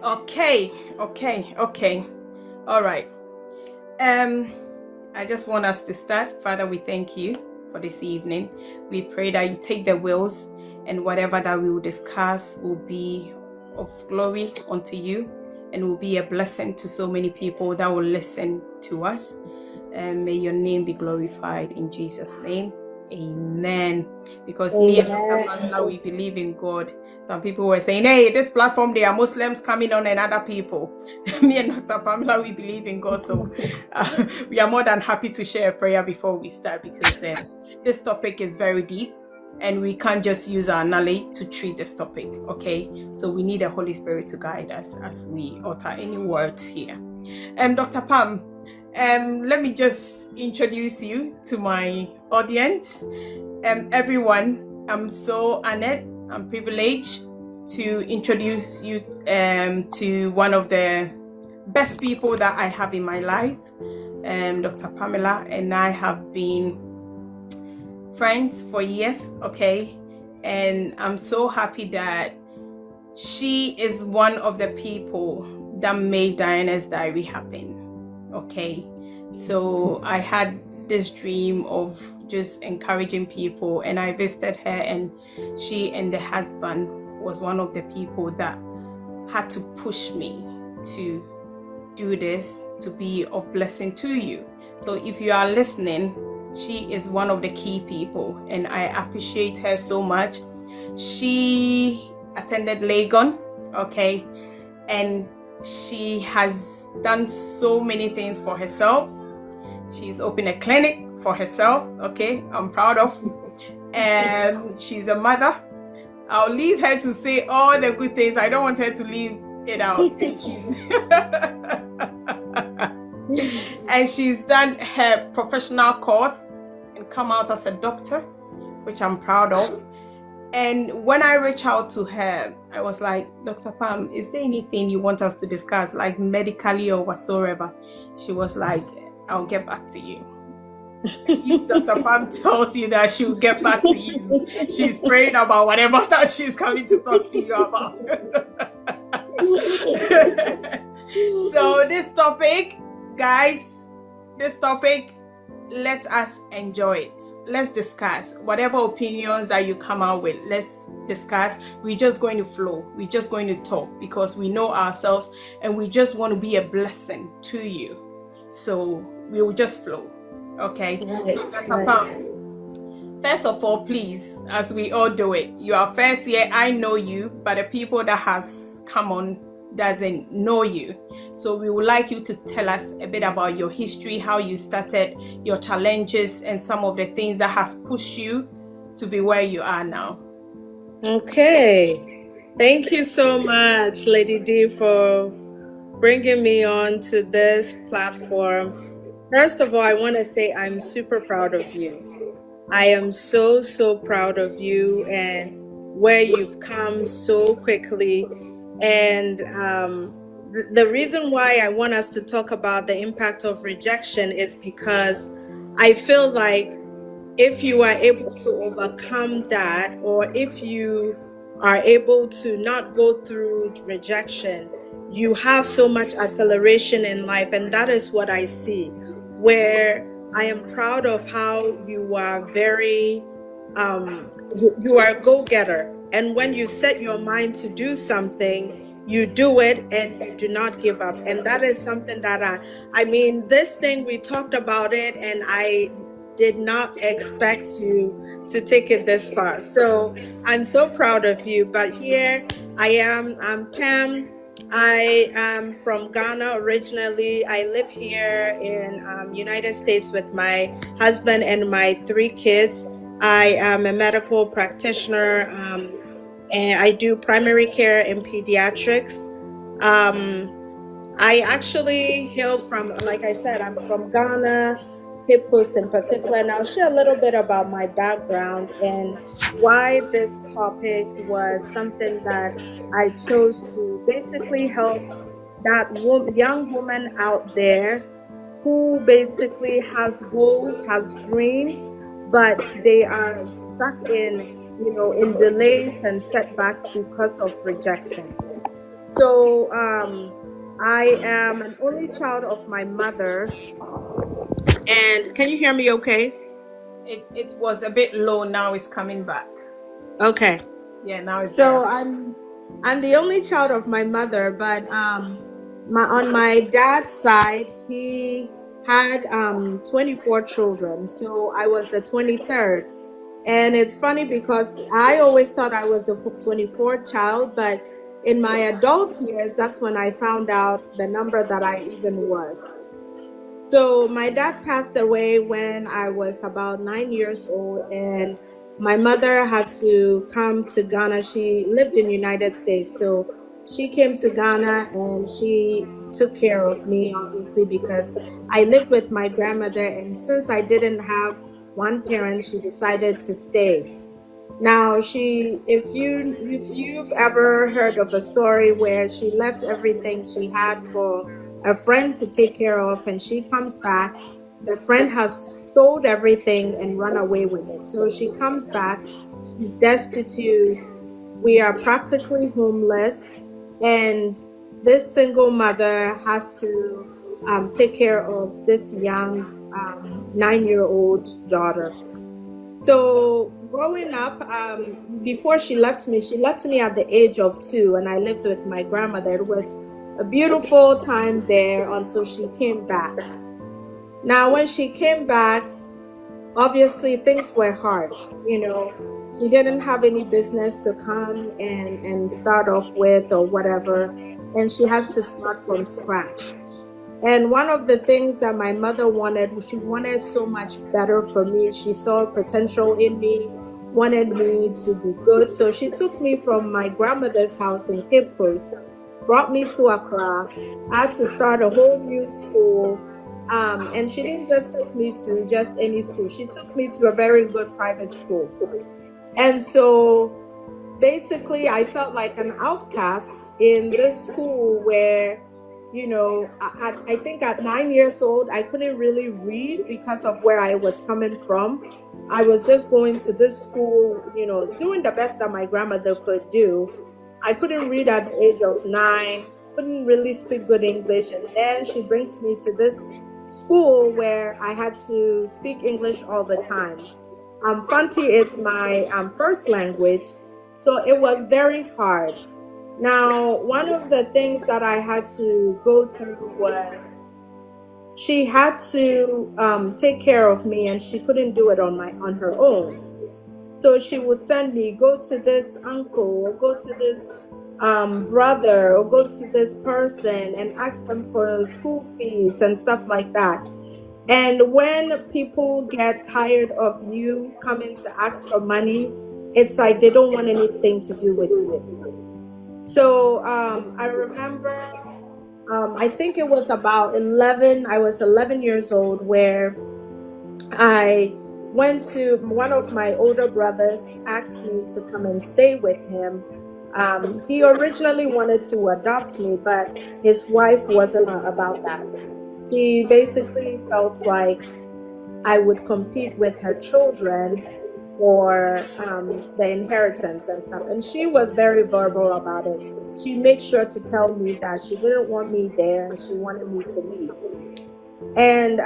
Okay. All right. I just want us to start. Father, we thank you for this evening. We pray that you take the wheels, and whatever that we will discuss will be of glory unto you and will be a blessing to so many people that will listen to us. And may your name be glorified in Jesus' name. Amen. Because me and Dr. Pamela, we believe in God. Some people were saying, hey, this platform, there are Muslims coming on and other people. Me and Dr. Pamela, we believe in God. So we are more than happy to share a prayer before we start, because this topic is very deep and we can't just use our knowledge to treat this topic. Okay, so we need the Holy Spirit to guide us as we utter any words here. Dr. Pam, let me just introduce you to my audience. Everyone, I'm so honored and privileged to introduce you to one of the best people that I have in my life. Dr. Pamela and I have been friends for years, okay? And I'm so happy that she is one of the people that made Diana's Diary happen. Okay, so I had this dream of just encouraging people, and I visited her, and she and the husband was one of the people that had to push me to do this, to be of blessing to you. So if you are listening, she is one of the key people, and I appreciate her so much. She attended Legon, okay, and she has done so many things for herself. She's opened a clinic for herself, okay, I'm proud of. And she's a mother. I'll leave her to say all the good things. I don't want her to leave it out. And she's done her professional course and come out as a doctor, which I'm proud of. And when I reached out to her, I was like, Dr. Pam, is there anything you want us to discuss, like medically or whatsoever? She was like, I'll get back to you. If Dr. Pam tells you that she'll get back to you, she's praying about whatever that she's coming to talk to you about. So this topic, guys, let us enjoy it. Let's discuss whatever opinions that you come out with. Let's discuss. We're just going to flow. We're just going to talk because we know ourselves and we just want to be a blessing to you. So we will just flow. Okay. Right. First of all, please, as we all do it, you are first here. I know you, but the people that has come on doesn't know you. So we would like you to tell us a bit about your history, how you started, your challenges, and some of the things that has pushed you to be where you are now. Okay. Thank you so much, Lady D, for bringing me on to this platform. First of all, I want to say I'm super proud of you. I am so proud of you and where you've come so quickly. And the reason why I want us to talk about the impact of rejection is because I feel like if you are able to overcome that, or if you are able to not go through rejection, you have so much acceleration in life. And that is what I see, where I am proud of how you are very, you are a go-getter. And when you set your mind to do something, you do it and you do not give up. And that is something that I mean, this thing, we talked about it and I did not expect you to take it this far. So I'm so proud of you. But here I am, I'm Pam. I am from Ghana originally. I live here in United States with my husband and my 3 kids. I am a medical practitioner, and I do primary care in pediatrics. I actually hail from, like I said, I'm from Ghana, Cape Coast in particular, and I'll share a little bit about my background and why this topic was something that I chose to basically help that young woman out there who basically has goals, has dreams, but they are stuck in delays and setbacks because of rejection. So I am an only child of my mother. And can you hear me okay? It was a bit low. Now it's coming back. Okay. Yeah, now it's So better. I'm the only child of my mother, but my on my dad's side, he had 24 children. So I was the 23rd. And it's funny because I always thought I was the 24th child, but in my adult years, that's when I found out the number that I even was. So my dad passed away when I was about 9 years old, and my mother had to come to Ghana. She lived in United States, so she came to Ghana and she took care of me, obviously, because I lived with my grandmother, and since I didn't have one parent, she decided to stay. Now if you've ever heard of a story where she left everything she had for a friend to take care of and she comes back, the friend has sold everything and run away with it. So she comes back, she's destitute, we are practically homeless, and this single mother has to take care of this young 9-year-old daughter. So growing up, before she left me at the age of 2, and I lived with my grandmother. It was a beautiful time there until she came back. Now, when she came back, obviously things were hard. She didn't have any business to come and start off with or whatever, and she had to start from scratch. And one of the things that my mother wanted, she wanted so much better for me. She saw potential in me, wanted me to be good. So she took me from my grandmother's house in Cape Coast, brought me to Accra. I had to start a whole new school. And she didn't just take me to just any school. She took me to a very good private school. And so basically I felt like an outcast in this school where, I think at 9 years old, I couldn't really read because of where I was coming from. I was just going to this school, doing the best that my grandmother could do. I couldn't read at the age of 9, couldn't really speak good English. And then she brings me to this school where I had to speak English all the time. Fanti is my first language, so it was very hard. Now, one of the things that I had to go through was she had to take care of me, and she couldn't do it on her own. So she would send me, go to this uncle, or go to this brother, or go to this person and ask them for school fees and stuff like that. And when people get tired of you coming to ask for money, it's like they don't want anything to do with you. So I remember, I think it was about 11, I was 11 years old, where I went to one of my older brothers, asked me to come and stay with him. He originally wanted to adopt me, but his wife wasn't about that. She basically felt like I would compete with her children for the inheritance and stuff. And she was very verbal about it. She made sure to tell me that she didn't want me there and she wanted me to leave. And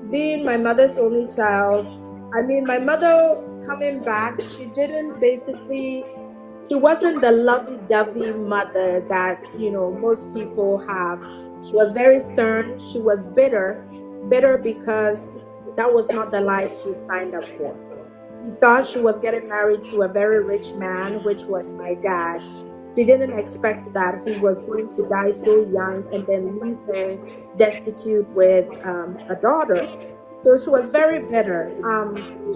being my mother's only child, I mean, my mother coming back, she wasn't the lovey-dovey mother that, most people have. She was very stern. She was bitter because that was not the life she signed up for. She thought she was getting married to a very rich man, which was my dad. She didn't expect that he was going to die so young and then leave her destitute with a daughter. So she was very bitter.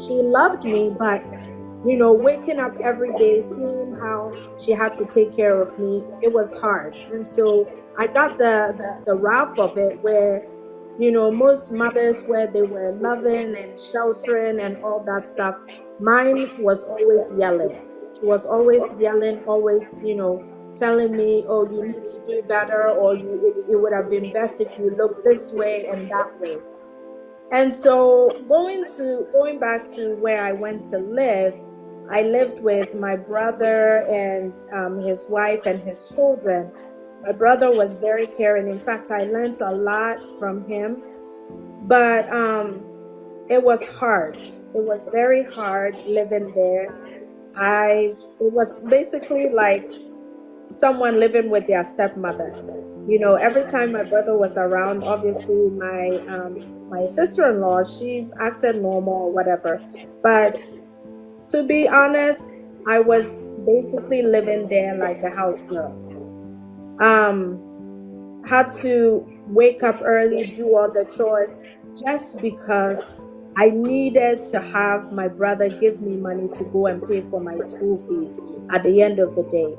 She loved me, but waking up every day, seeing how she had to take care of me, it was hard. And so I got the wrath of it where, most mothers, where they were loving and sheltering and all that stuff, mine was always yelling. She was always yelling, always, telling me, oh, you need to do better, or it would have been best if you looked this way and that way. And so going back to where I went to live, I lived with my brother and his wife and his children. My brother was very caring. In fact, I learned a lot from him. But it was hard. It was very hard living there. It was basically like someone living with their stepmother. Every time my brother was around, obviously my sister-in-law, she acted normal or whatever. But to be honest, I was basically living there like a house girl. Um, had to wake up early, do all the chores just because I needed to have my brother give me money to go and pay for my school fees at the end of the day.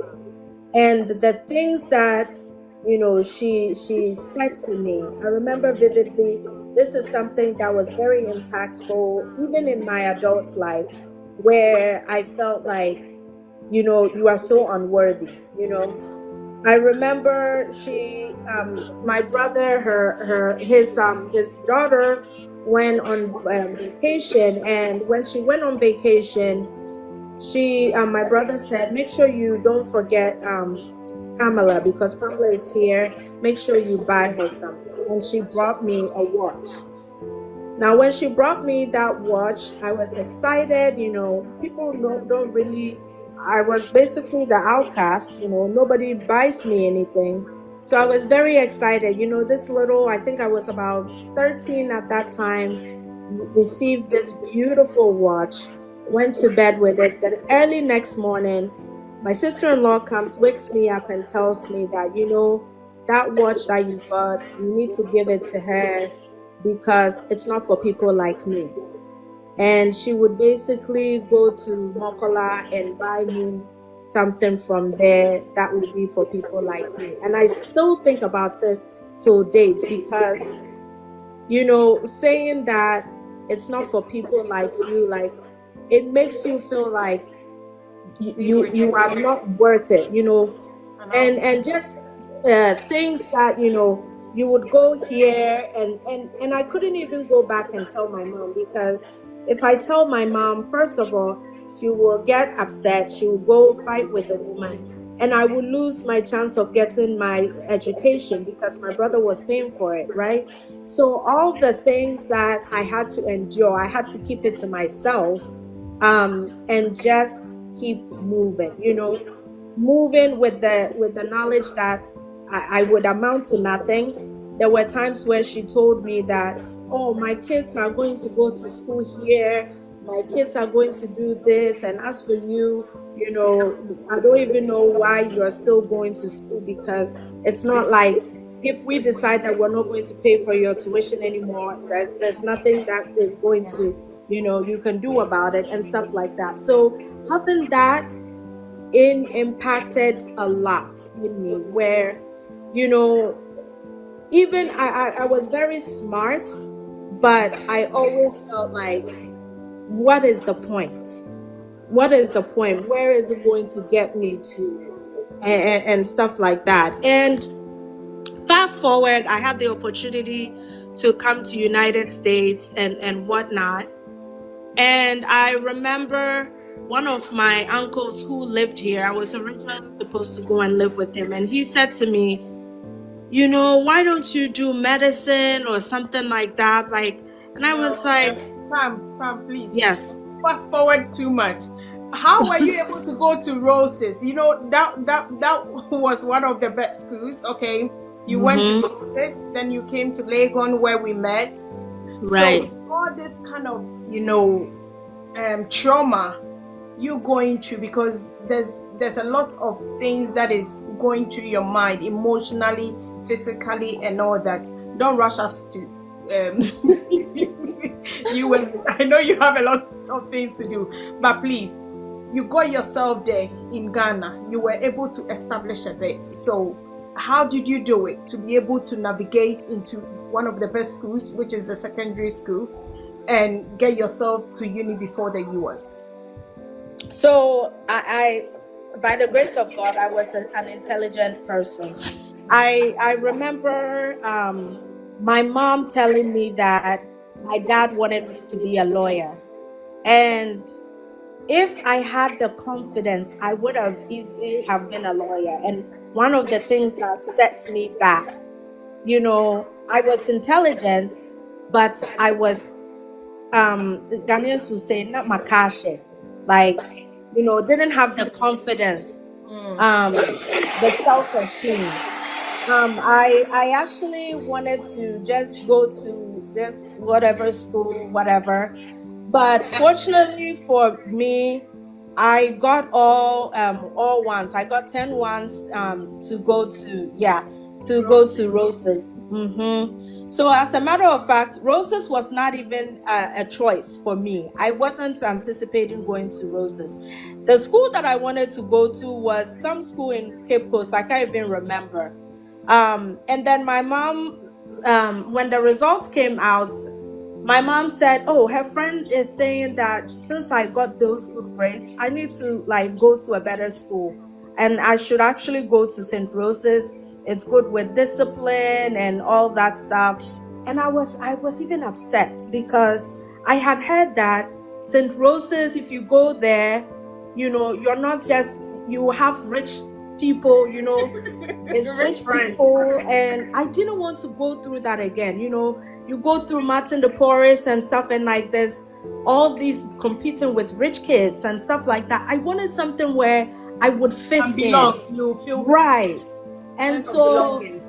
And the things that she said to me, I remember vividly. This is something that was very impactful even in my adult life, where I felt like, you are so unworthy. I remember my brother, his daughter went on vacation, and when she went on vacation, my brother said, make sure you don't forget Pamela, because Pamela is here. Make sure you buy her something. And she brought me a watch. Now, when she brought me that watch, I was excited. People don't really, I was basically the outcast. Nobody buys me anything. So I was very excited. This little, I think I was about 13 at that time, received this beautiful watch, went to bed with it. Then early next morning, my sister-in-law comes, wakes me up and tells me that, that watch that you got, you need to give it to her because it's not for people like me. And she would basically go to Mokola and buy me something from there that would be for people like me. And I still think about it till date, because, saying that it's not for people like you, like, it makes you feel like you are not worth it, and just things that you would go here, and I couldn't even go back and tell my mom, because if I tell my mom, first of all, she will get upset, she will go fight with the woman, and I will lose my chance of getting my education because my brother was paying for it, right? So all the things that I had to endure, I had to keep it to myself, and just keep moving, moving with the knowledge that I would amount to nothing. There were times where she told me that, oh, my kids are going to go to school here, my kids are going to do this, and as for you, I don't even know why you are still going to school, because it's not like, if we decide that we're not going to pay for your tuition anymore, there's nothing that is going to, you can do about it, and stuff like that. So having that impacted a lot in me, where, even I was very smart, but I always felt like, what is the point? What is the point? Where is it going to get me to? And stuff like that. And fast forward, I had the opportunity to come to United States and whatnot. And I remember one of my uncles who lived here, I was originally supposed to go and live with him. And he said to me, why don't you do medicine or something like that? And I was like, Pam, please. yes. Fast forward too much. How were you able to go to Roses? That was one of the best schools. Okay, you went to Roses, then you came to Legon where we met. Right. So all this kind of trauma you going through, because there's a lot of things that is going through your mind, emotionally, physically, and all that. Don't rush us to you will, I know you have a lot of things to do, but please, you got yourself there in Ghana, you were able to establish a bit. So how did you do it to be able to navigate into one of the best schools, which is the secondary school, and get yourself to uni before the US? So I by the grace of God, I was an intelligent person. I remember my mom telling me that my dad wanted me to be a lawyer. And If I had the confidence, I would have easily have been a lawyer. And one of the things that set me back, I was intelligent, but I was, the Ghanaians would say, not makashe, like, didn't have the confidence, the self-esteem. I actually wanted to just go to just whatever school, whatever. But fortunately for me, I got all ones. I got 10 ones to go to, yeah, to go to Roses. So as a matter of fact, Roses was not even a choice for me. I wasn't anticipating going to Roses. The school that I wanted to go to was some school in Cape Coast. I can't even remember. And then my mom, when the results came out, my mom said, "Oh, her friend is saying that since I got those good grades, I need to like go to a better school, and I should actually go to St. Rose's. It's good with discipline and all that stuff." And I was even upset because I had heard that St. Rose's, if you go there, you're not just, you have rich people, it's rich people, and I didn't want to go through that again. You go through Martin the Porris and stuff, and like there's all these competing with rich kids and stuff like that. I wanted something where I would fit And in. belong. You feel Right. And sense of so belonging.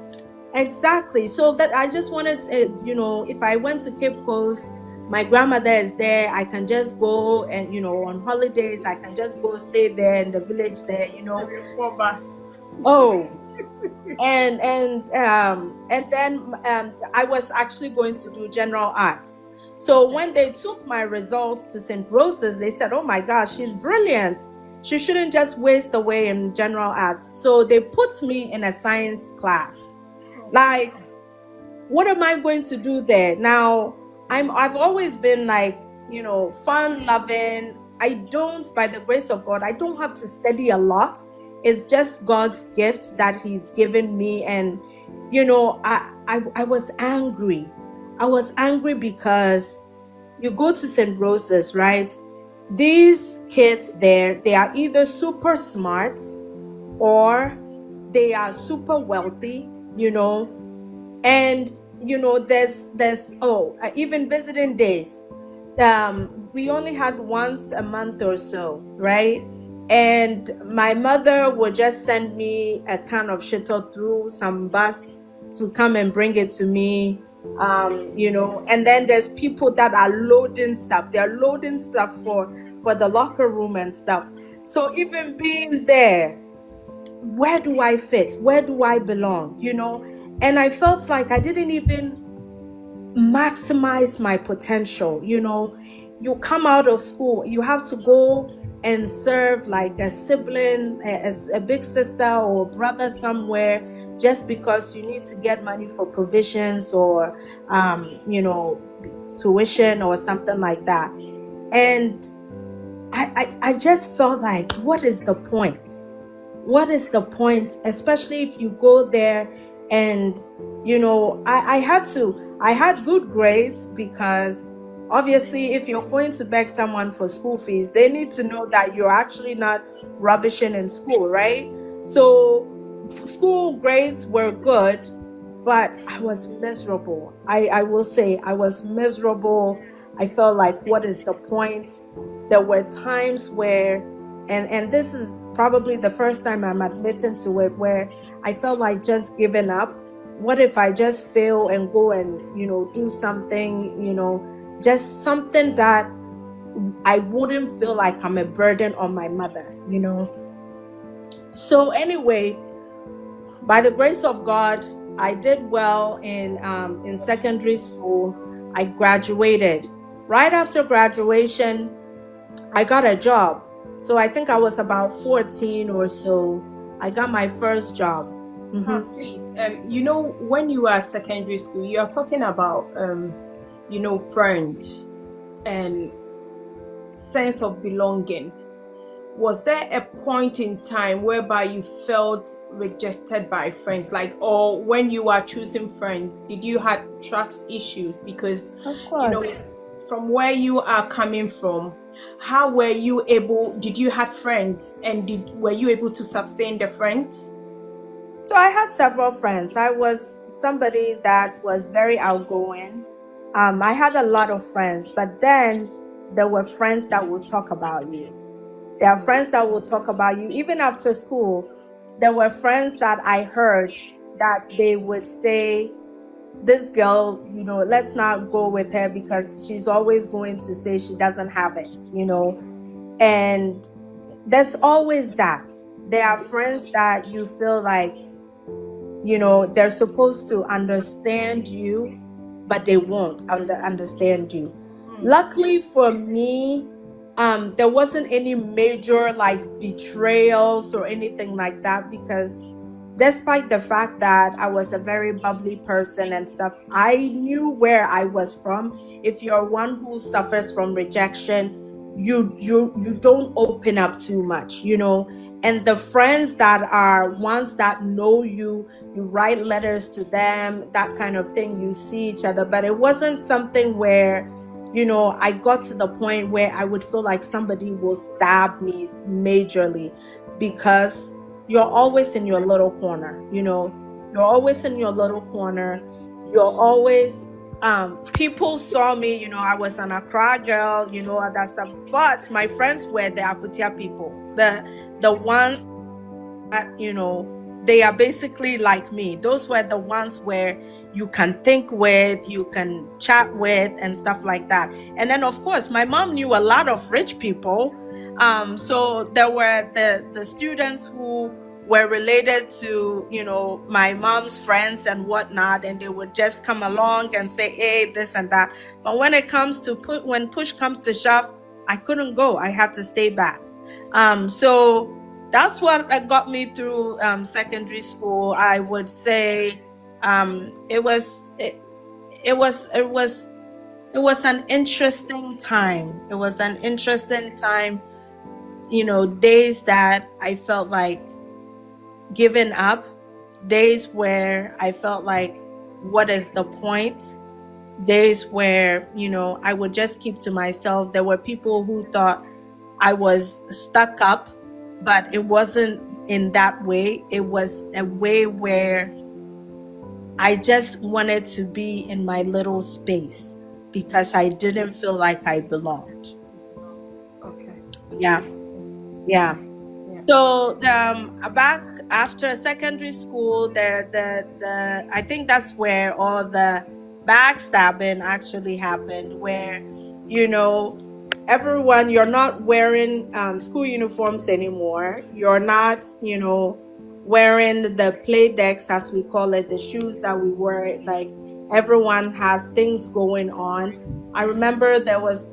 exactly. So that I just wanted if I went to Cape Coast, my grandmother is there. I can just go and on holidays, I can just go stay there in the village there. Oh, and then I was actually going to do general arts. So when they took my results to St. Rose's, they said, "Oh my gosh, she's brilliant. She shouldn't just waste away in general arts." So they put me in a science class. Like, what am I going to do there? Now, I've always been like, fun loving. I don't, by the grace of God, I don't have to study a lot. It's just God's gift that He's given me. And I was angry. I was angry because you go to St. Rose's, right? These kids there, they are either super smart or they are super wealthy, and there's even visiting days. We only had once a month or so, right? And my mother would just send me a can of shito through some bus to come and bring it to me. And then there's people that are loading stuff. They're loading stuff for the locker room and stuff. So even being there, where do I fit? Where do I belong? And I felt like I didn't even maximize my potential. You come out of school, you have to go and serve like a sibling, as a big sister or brother somewhere, just because you need to get money for provisions or tuition or something like that. And I just felt like, what is the point? What is the point? Especially if you go there and I had good grades, because obviously if you're going to beg someone for school fees, they need to know that you're actually not rubbishing in school, right? So school grades were good, but I was miserable. I will say I was miserable. I felt like, what is the point? There were times where, and this is probably the first time I'm admitting to it, where I felt like just giving up. What if I just fail and go and do something, just something that I wouldn't feel like I'm a burden on my mother. So anyway, by the grace of God, I did well in secondary school. I graduated. Right after graduation, I got a job. So I think I was about 14 or so. I got my first job. Please, when you are secondary school, you are talking about, friends and sense of belonging. Was there a point in time whereby you felt rejected by friends, or when you are choosing friends, did you have trust issues? Because Of course. from where you are coming from, how were you able, did you have friends, and were you able to sustain the friends? So I had several friends. I was somebody that was very outgoing. I had a lot of friends, but then there were friends that would talk about you. There are friends that will talk about you even after school. There were friends that I heard that they would say, this girl, let's not go with her because she's always going to say she doesn't have it. And there's always that. There are friends that you feel like, they're supposed to understand you, but they won't understand you. Luckily for me, there wasn't any major like betrayals or anything like that, because despite the fact that I was a very bubbly person and stuff, I knew where I was from. If you're one who suffers from rejection, you don't open up too much, and the friends that are ones that know you, you write letters to them, that kind of thing, you see each other. But it wasn't something where I got to the point where I would feel like somebody will stab me majorly, because you're always in your little corner, you're always in your little corner. You're always, people saw me, I was an Accra girl, all that stuff. But my friends were the Akutia people, the one that, they are basically like me. Those were the ones where you can think with, you can chat with, and stuff like that. And then, of course, my mom knew a lot of rich people. So there were the students who were related to, my mom's friends and whatnot, and they would just come along and say, hey, this and that. But when it comes to when push comes to shove, I couldn't go. I had to stay back. So that's what got me through secondary school. I would say it was an interesting time. It was an interesting time, days that I felt like giving up, days where I felt like, what is the point? Days where, I would just keep to myself. There were people who thought I was stuck up, but it wasn't in that way. It was a way where I just wanted to be in my little space because I didn't feel like I belonged. Okay. Yeah. So back after secondary school, I think that's where all the backstabbing actually happened, where everyone, you're not wearing school uniforms anymore. You're not wearing the play decks, as we call it, the shoes that we wear. Like, everyone has things going on. I remember there was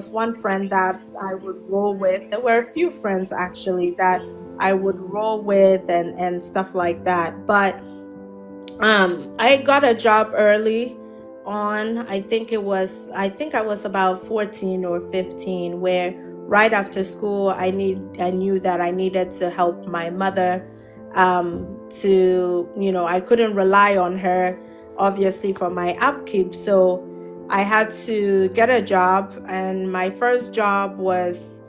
one friend that I would roll with. There were a few friends actually that I would roll with and stuff like that. But I got a job early on. I think I was about 14 or 15, where right after school I knew that I needed to help my mother. I couldn't rely on her, obviously, for my upkeep. So I had to get a job, and my first job was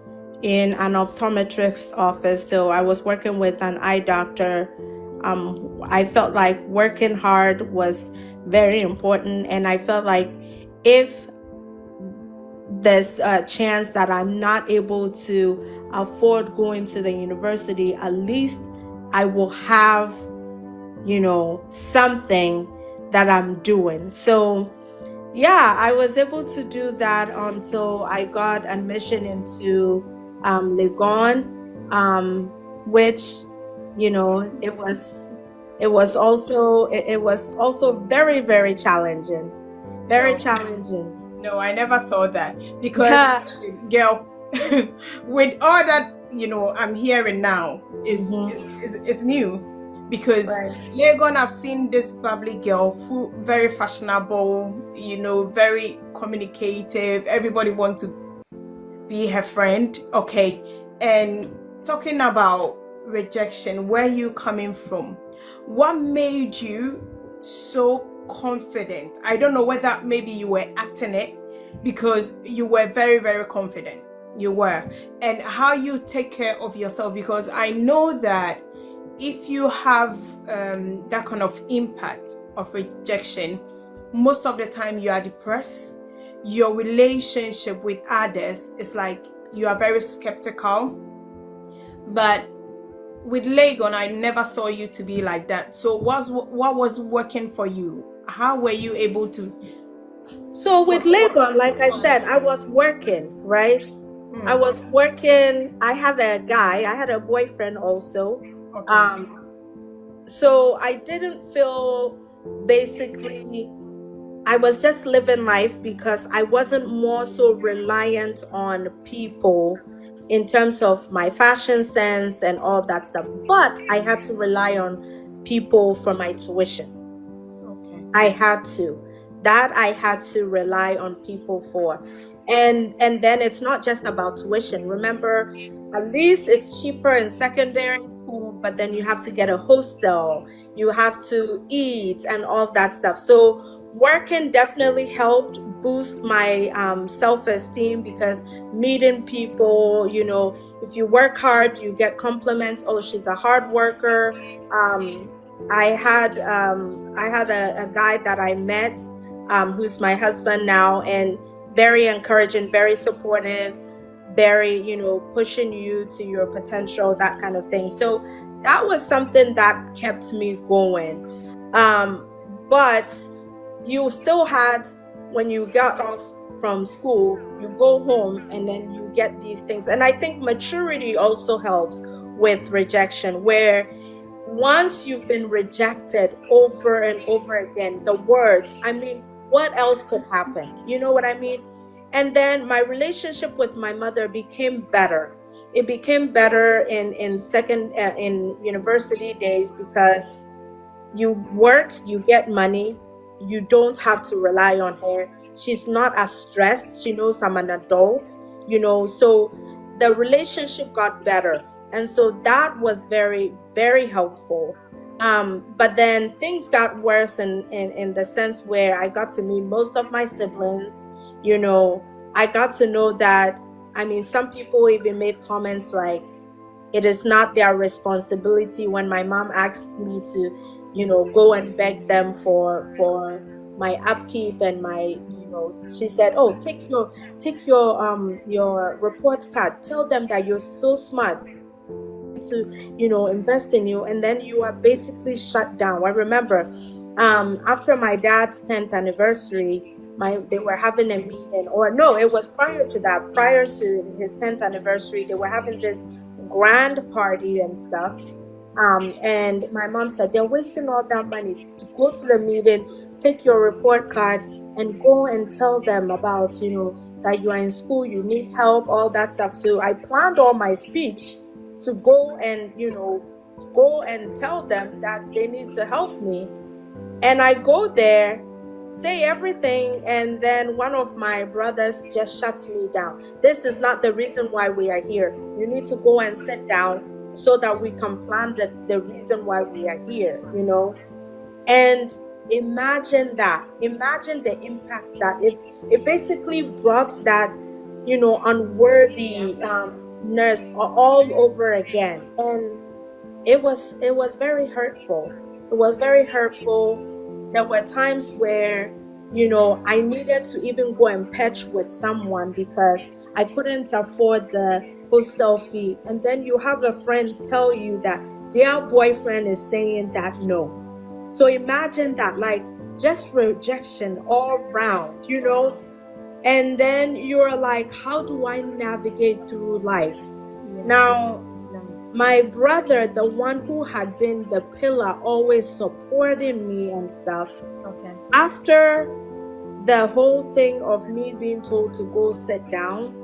in an optometrist's office. So I was working with an eye doctor. I felt like working hard was very important, and I felt like if there's a chance that I'm not able to afford going to the university, at least I will have, something that I'm doing. So yeah, I was able to do that until I got admission into Legon, which, it was also very, very challenging. Very challenging. No, I never saw that, because girl, with all that I'm hearing now is new, because Legon, I've seen this bubbly girl, very fashionable, very communicative. Everybody wants to be her friend. Okay, and talking about rejection, where you coming from? What made you so confident? I don't know whether maybe you were acting it, because you were very, very confident. You were. And how you take care of yourself, because I know that if you have that kind of impact of rejection, most of the time you are depressed. Your relationship with others is like you are very skeptical. But with Legon, I never saw you to be like that. So what was working for you? How were you able to? So with Legon, like I said, I was working, right? I was working. I had a boyfriend also. Okay. So I didn't feel, basically, I was just living life because I wasn't more so reliant on people in terms of my fashion sense and all that stuff. But I had to rely on people for my tuition. Okay. I had to. That I had to rely on people for. And then it's not just about tuition. Remember, at least it's cheaper in secondary school, but then you have to get a hostel, you have to eat and all that stuff. So working definitely helped boost my self-esteem, because meeting people, if you work hard, you get compliments. Oh, she's a hard worker. I had a guy that I met, who's my husband now, and very encouraging, very supportive, very, pushing you to your potential, that kind of thing. So that was something that kept me going. But you still had, when you got off from school, you go home and then you get these things. And I think maturity also helps with rejection, where once you've been rejected over and over again, the words, I mean, what else could happen? You know what I mean? And then my relationship with my mother became better. It became better in university days, because you work, you get money, you don't have to rely on her. She's not as stressed. She knows I'm an adult, so the relationship got better. And so that was very, very helpful. But then things got worse in the sense where I got to meet most of my siblings. I got to know that, I mean, some people even made comments like, it is not their responsibility. When my mom asked me to, go and beg them for my upkeep and my, she said, oh, take your report card, tell them that you're so smart to, invest in you, and then you are basically shut down. I remember, after my dad's 10th anniversary, they were having a meeting, or no, it was prior to that, prior to his 10th anniversary, they were having this grand party and stuff. And my mom said, they're wasting all that money to go to the meeting, take your report card and go and tell them about, that you are in school, you need help, all that stuff. So I planned all my speech to go and, go and tell them that they need to help me. And I go there, say everything, and then one of my brothers just shuts me down. This is not the reason why we are here. You need to go and sit down so that we can plan the reason why we are here, And imagine that. Imagine the impact that it basically brought that, unworthy nurse all over again. And it was very hurtful. It was very hurtful. There were times where, I needed to even go and patch with someone because I couldn't afford the hostel fee. And then you have a friend tell you that their boyfriend is saying that no. So imagine that, like, just rejection all round, and then you're like, how do I navigate through life? Now, my brother, the one who had been the pillar, always supporting me and stuff. Okay. After the whole thing of me being told to go sit down,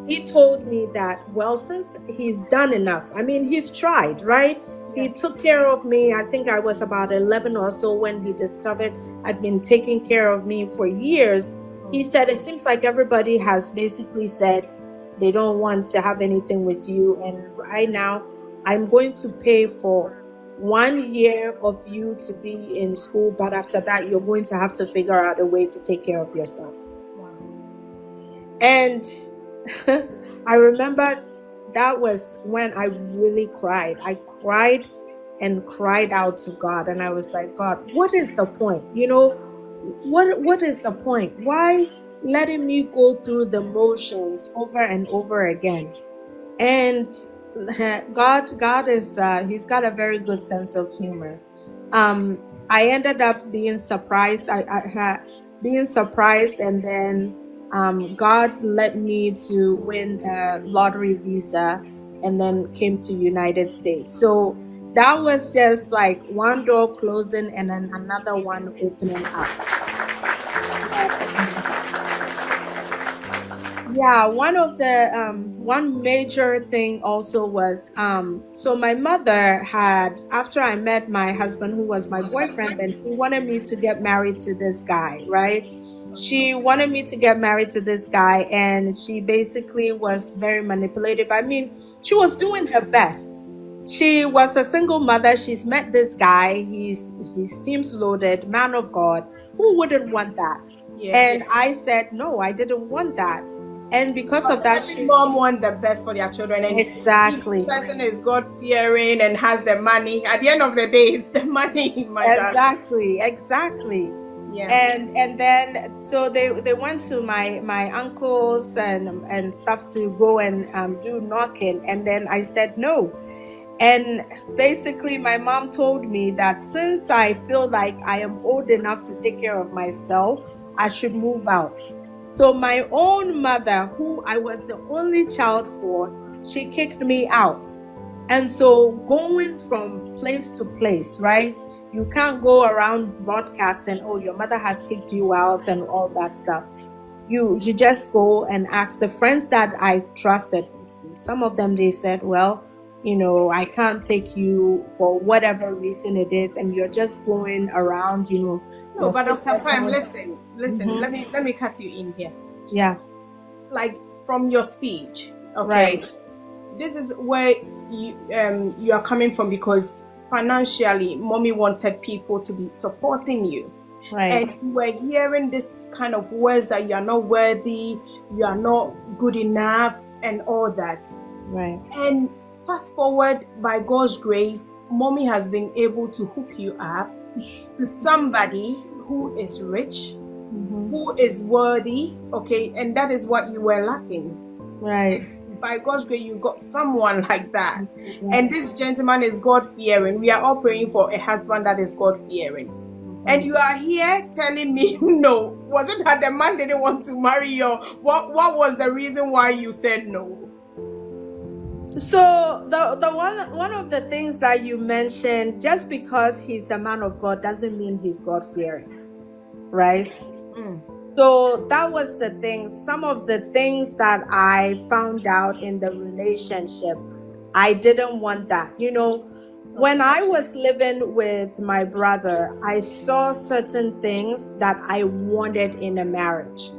he told me that, well, since he's done enough, I mean, he's tried, right? Yeah. He took care of me. I think I was about 11 or so when he discovered I'd been taking care of me for years. He said, it seems like everybody has basically said they don't want to have anything with you. And right now, I'm going to pay for 1 year of you to be in school. But after that, you're going to have to figure out a way to take care of yourself. Wow. And I remember that was when I really cried. I cried and cried out to God, and I was like, God, what is the point? What is the point? Why letting me go through the motions over and over again? And God is he's got a very good sense of humor. I ended up being surprised. I had being surprised, and then God led me to win a lottery visa, and then came to United States. So that was just like one door closing and then another one opening up. Yeah, one major thing also was so my mother had, after I met my husband, who was my boyfriend, and he wanted me to get married to this guy, right? She wanted me to get married to this guy, and she basically was very manipulative. I mean, she was doing her best. She was a single mother. She's met this guy. He seems loaded, man of God. Who wouldn't want that? Yeah. And I said no, I didn't want that. And because of that, every mom wants the best for their children, and exactly, if the person is God fearing and has the money, at the end of the day, it's the money. Exactly. Yeah. And then so they went to my uncles and stuff to go and do knocking, and then I said no. And basically my mom told me that since I feel like I am old enough to take care of myself, I should move out. So my own mother, who I was the only child for, she kicked me out. And so going from place to place, right? You can't go around broadcasting, oh, your mother has kicked you out and all that stuff. You just go and ask the friends that I trusted. Some of them, they said, well, I can't take you for whatever reason it is, and you're just going around, No, but Dr. Prime, listen. Mm-hmm. Let me cut you in here. Yeah. Like from your speech, okay. Right. This is where you are coming from, because financially, mommy wanted people to be supporting you. Right. And you were hearing this kind of words that you are not worthy, you are not good enough, and all that. Right. And fast forward, by God's grace, mommy has been able to hook you up to somebody who is rich, mm-hmm. who is worthy, okay? And that is what you were lacking. Right. By God's grace, you got someone like that. Mm-hmm. And this gentleman is God-fearing. We are all praying for a husband that is God-fearing. Mm-hmm. And you are here telling me, no. Was it that the man didn't want to marry you? What was the reason why you said no? So the one of the things that you mentioned, just because he's a man of God doesn't mean he's God-fearing, right? So that was the thing. Some of the things that I found out in the relationship, I didn't want that. When I was living with my brother, I saw certain things that I wanted in a marriage.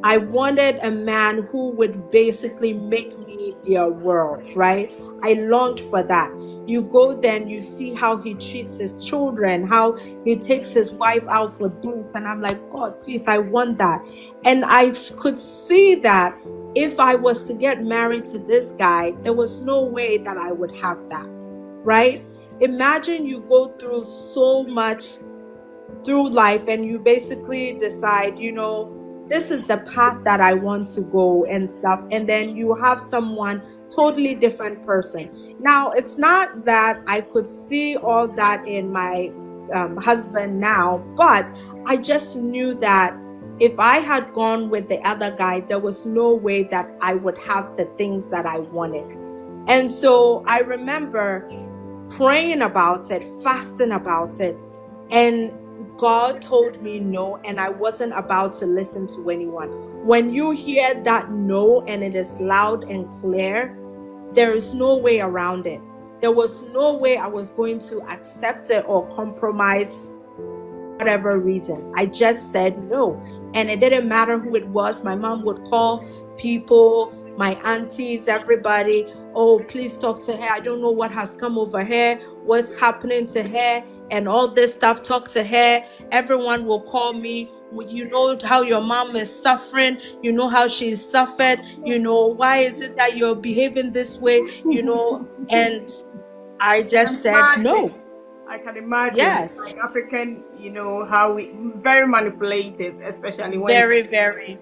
I wanted a man who would basically make me their world, right? I longed for that. You go there and you see how he treats his children, how he takes his wife out for dates. And I'm like, God, please, I want that. And I could see that if I was to get married to this guy, there was no way that I would have that, right? Imagine you go through so much through life and you basically decide, this is the path that I want to go and stuff. And then you have someone totally different person. Now, it's not that I could see all that in my husband now, but I just knew that if I had gone with the other guy, there was no way that I would have the things that I wanted. And so I remember praying about it, fasting about it, and God told me no, and I wasn't about to listen to anyone. When you hear that no and it is loud and clear, there is no way around it. There was no way I was going to accept it or compromise for whatever reason. I just said no. And it didn't matter who it was. My mom would call people, my aunties, everybody. Oh, please talk to her. I don't know what has come over her, what's happening to her, and all this stuff. Talk to her. Everyone will call me. You know how your mom is suffering. You know how she's suffered. You know, why is it that you're behaving this way? You know, and I just said no. I can imagine, Yes. like African, how we very manipulative, especially when it's. Very, very,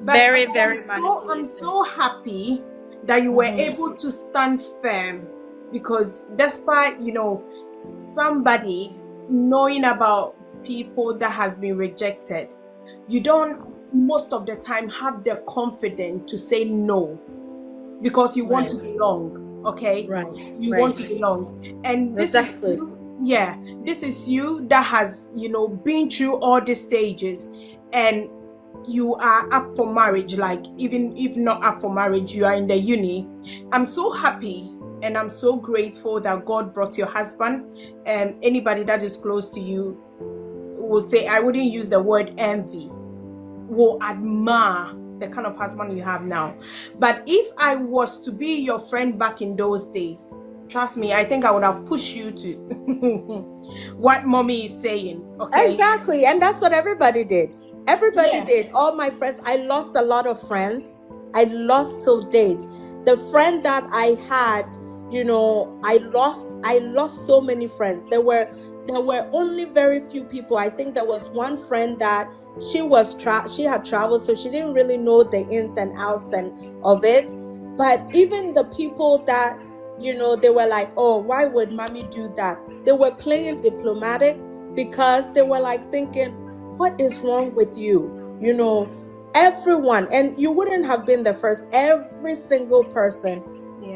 But very, I'm very I'm manipulative. so happy that you were able to stand firm, because despite somebody knowing about people that has been rejected, you don't most of the time have the confidence to say no, because you want to belong. Okay, Right. you Right. want to belong, and this is Exactly. you. Yeah, this is you that has been through all these stages, and you are up for marriage. Like, even if not up for marriage, you are in the uni. I'm so happy and I'm so grateful that God brought your husband. Anybody that is close to you will say, I wouldn't use the word envy, will admire the kind of husband you have now. But if I was to be your friend back in those days, trust me, I think I would have pushed you to what mommy is saying. Okay, Exactly. And that's what everybody did. Everybody did. All my friends, I lost a lot of friends. I lost till date. The friend that I had, I lost so many friends. There were only very few people. I think there was one friend that she had traveled, so she didn't really know the ins and outs of it. But even the people that, they were like, oh, why would mommy do that? They were playing diplomatic, because they were like thinking, what is wrong with you? Everyone, and you wouldn't have been the first. Every single person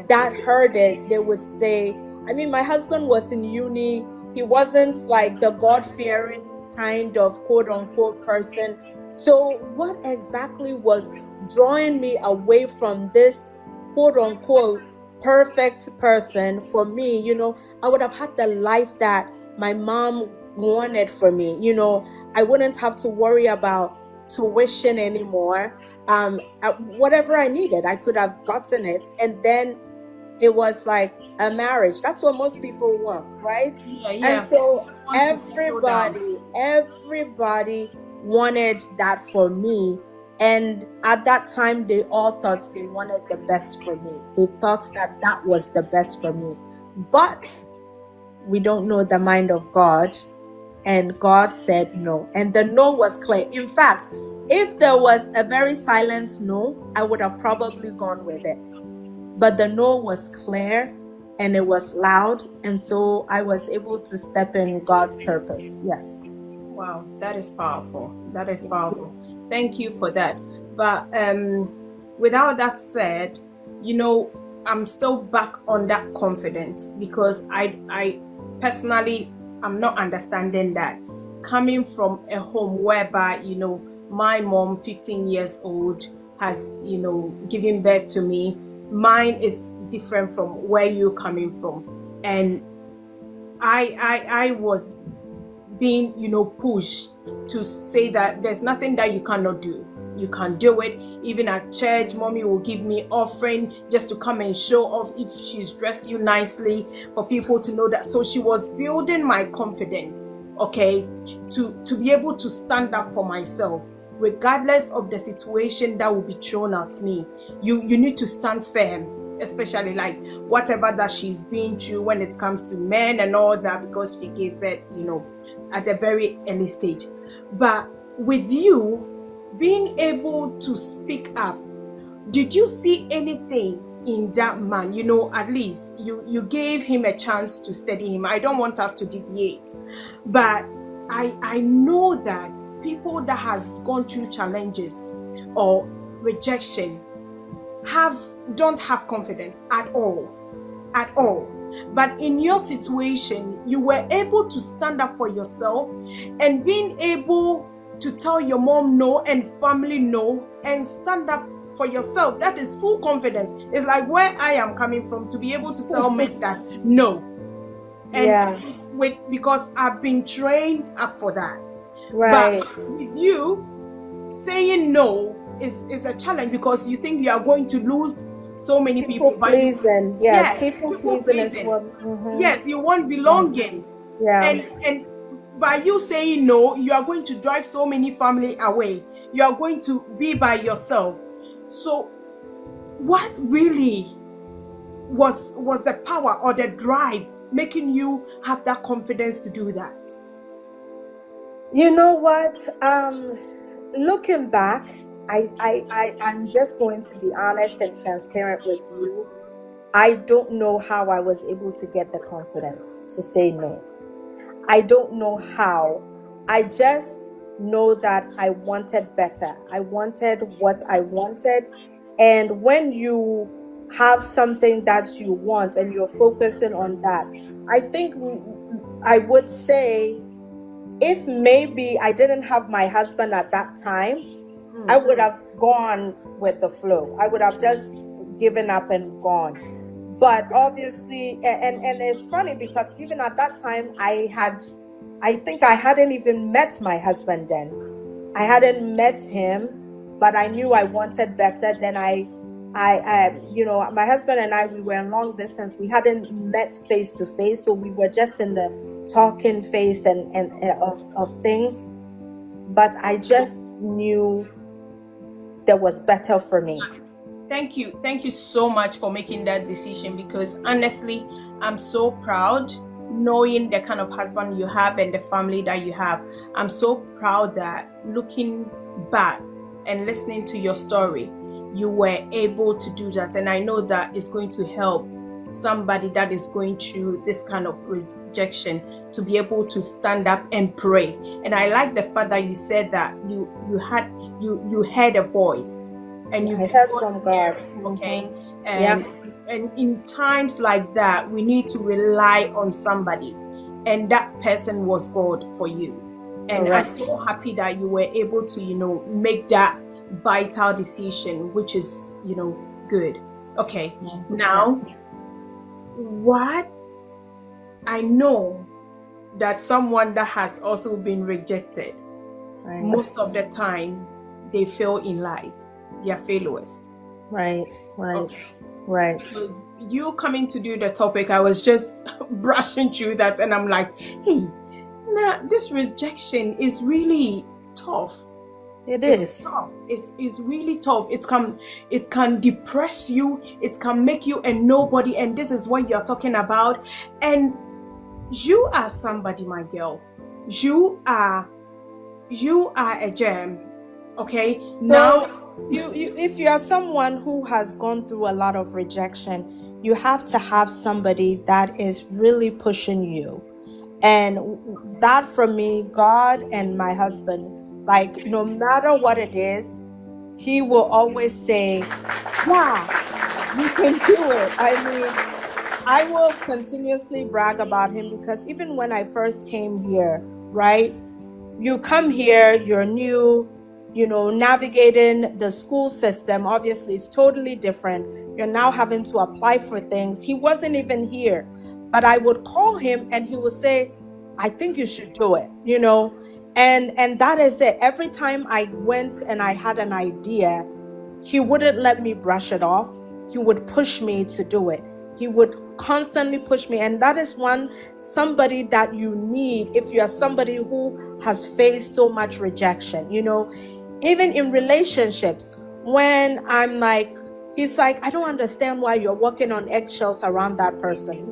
that heard it, they would say, I mean, my husband was in uni. He wasn't like the God-fearing kind of quote unquote person. So what exactly was drawing me away from this quote unquote perfect person for me? I would have had the life that my mom wanted for me. I wouldn't have to worry about tuition anymore. Whatever I needed, I could have gotten it. And then it was like a marriage. That's what most people want, right? Yeah. And so everybody wanted that for me. And at that time, they all thought they wanted the best for me. They thought that was the best for me. But we don't know the mind of God. And God said no. And the no was clear. In fact, if there was a very silent no, I would have probably gone with it. But the no was clear and it was loud. And so I was able to step in God's purpose. Yes. Wow, that is powerful. That is powerful. Thank you for that. But without that said, I'm still back on that confidence, because I personally, I'm not understanding that, coming from a home whereby my mom, 15 years old, has given birth to me. Mine is different from where you're coming from, and I was being pushed to say that there's nothing that you cannot do. You can do it. Even at church, mommy will give me offering just to come and show off if she's dressed you nicely, for people to know that. So she was building my confidence, okay, to be able to stand up for myself, regardless of the situation that will be thrown at me. You need to stand firm, especially like whatever that she's been through when it comes to men and all that, because she gave birth, at a very early stage. But with you being able to speak up, did you see anything in that man? At least you gave him a chance to study him. I don't want us to deviate, but I know that people that has gone through challenges or rejection don't have confidence at all. But in your situation, you were able to stand up for yourself, and being able to tell your mom no and family no, and stand up for yourself. That is full confidence. It's like where I am coming from, to be able to tell me that no. And because I've been trained up for that. Right. But with you, saying no is a challenge, because you think you are going to lose so many people. People pleasing. Yes, people pleasing is what. Yes, you want belonging. Yeah. And by you saying no, you are going to drive so many family away. You are going to be by yourself. So what really was the power or the drive making you have that confidence to do that? You know what? Looking back, I'm just going to be honest and transparent with you. I don't know how I was able to get the confidence to say no. I don't know how. I just know that I wanted better. I wanted what I wanted. And when you have something that you want and you're focusing on that, I think I would say if maybe I didn't have my husband at that time, I would have gone with the flow. I would have just given up and gone. But obviously, and it's funny because even at that time, I think I hadn't even met my husband then. I hadn't met him, but I knew I wanted better. Then my husband and I, we were in long distance. We hadn't met face to face, so we were just in the talking phase and of things. But I just knew there was better for me. Thank you so much for making that decision, because honestly, I'm so proud knowing the kind of husband you have and the family that you have. I'm so proud that looking back and listening to your story, you were able to do that. And I know that it's going to help somebody that is going through this kind of rejection to be able to stand up and pray. And I like the fact that you said that you heard a voice and you heard from God. Okay. And in times like that, we need to rely on somebody, and that person was God for you. And I'm so happy that you were able to, make that vital decision, which is, good. Okay. Now, what I know that someone that has also been rejected, most of the time they fail in life. They are failures. Right. Okay. Right. Because you coming to do the topic, I was just brushing through that, and I'm like, hey, now this rejection is really tough. It's tough. It's really tough. It can depress you. It can make you a nobody. And this is what you're talking about. And you are somebody, my girl. You are a gem. Okay. Now, if you are someone who has gone through a lot of rejection, you have to have somebody that is really pushing you. And that, for me, God and my husband, like, no matter what it is, he will always say, yeah, you can do it. I mean, I will continuously brag about him, because even when I first came here, right, you come here, you're new, navigating the school system. Obviously, it's totally different. You're now having to apply for things. He wasn't even here, but I would call him and he would say, I think you should do it, and that is it. Every time I went and I had an idea, he wouldn't let me brush it off. He would push me to do it. He would constantly push me. And that is somebody that you need if you are somebody who has faced so much rejection. Even in relationships, when I'm like, he's like, I don't understand why you're walking on eggshells around that person.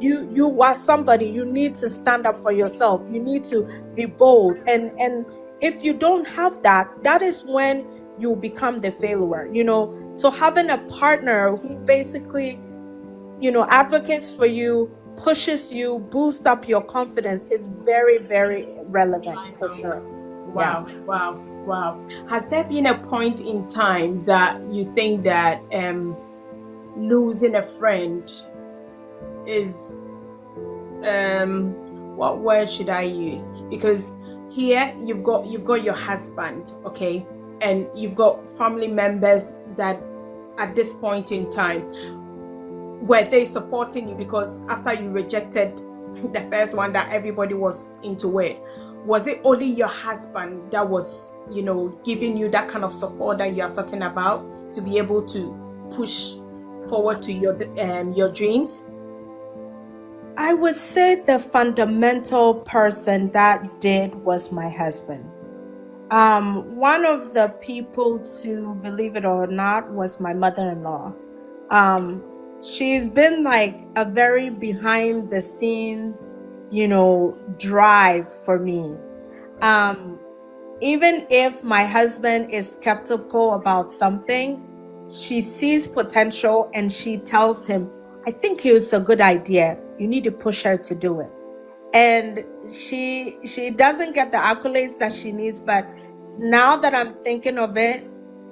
You are somebody, you need to stand up for yourself. You need to be bold. And if you don't have that, that is when you become the failure, So having a partner who basically, advocates for you, pushes you, boosts up your confidence is very, very relevant, for sure. Wow. Has there been a point in time that you think that losing a friend is what word should I use? Because here you've got your husband, okay, and you've got family members that at this point in time, were they supporting you? Because after you rejected the first one that everybody was into it, was it only your husband that was, giving you that kind of support that you are talking about to be able to push forward to your dreams? I would say the fundamental person that did was my husband. One of the people to, believe it or not, was my mother-in-law. Um, she's been like a very behind the scenes, drive for me. Um, Even if my husband is skeptical about something, she sees potential and she tells him, I think it's a good idea. You need to push her to do it. And she doesn't get the accolades that she needs, but now that I'm thinking of it,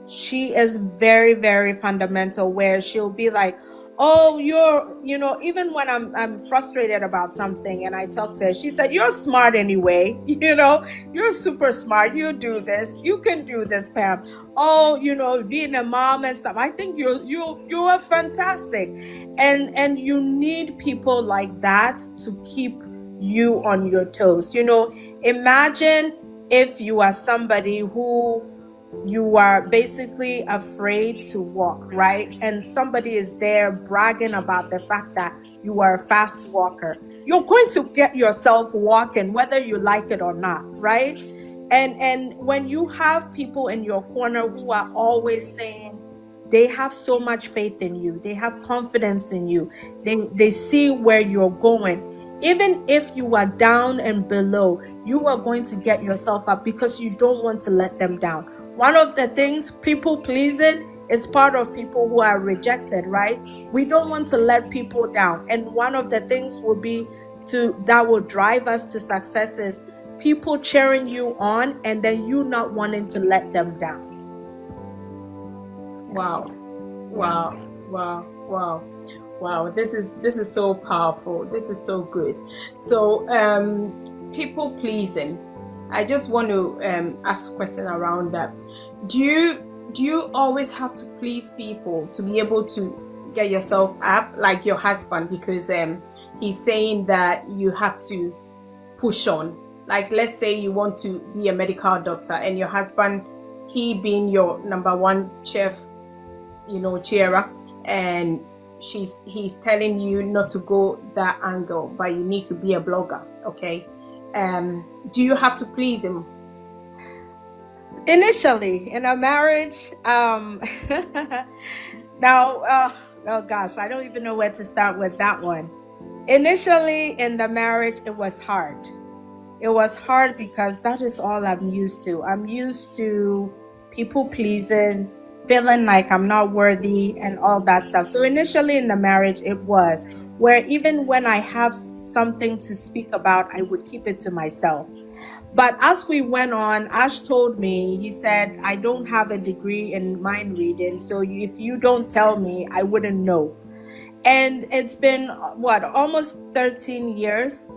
she is very, very fundamental, where she'll be like, oh, even when I'm frustrated about something and I talk to her, she said, you're smart anyway. You're super smart. You do this, you can do this, Pam. Oh, being a mom and stuff, I think you are fantastic. And you need people like that to keep you on your toes. Imagine if you are somebody who you are basically afraid to walk, right? And somebody is there bragging about the fact that you are a fast walker. You're going to get yourself walking whether you like it or not, right? And when you have people in your corner who are always saying they have so much faith in you, they have confidence in you, they see where you're going. Even if you are down and below, you are going to get yourself up because you don't want to let them down. One of the things, people pleasing is part of people who are rejected, right? We don't want to let people down. And one of the things that will drive us to success is people cheering you on and then you not wanting to let them down. Wow. Yeah. Wow. Wow. Wow. Wow. This is so powerful. This is so good. So people pleasing. I just want to ask a question around that. Do you always have to please people to be able to get yourself up, like your husband? Because he's saying that you have to push on. Like, let's say you want to be a medical doctor, and your husband, he being your number one chef, cheerer, and he's telling you not to go that angle, but you need to be a blogger. Okay. Do you have to please him? Initially in a marriage, now, oh gosh, I don't even know where to start with that one. Initially in the marriage, it was hard. It was hard because that is all I'm used to. I'm used to people pleasing, feeling like I'm not worthy and all that stuff. So initially in the marriage, it was where even when I have something to speak about, I would keep it to myself. But as we went on, Ash told me, he said, I don't have a degree in mind reading. So if you don't tell me, I wouldn't know. And it's been what, almost 13 years.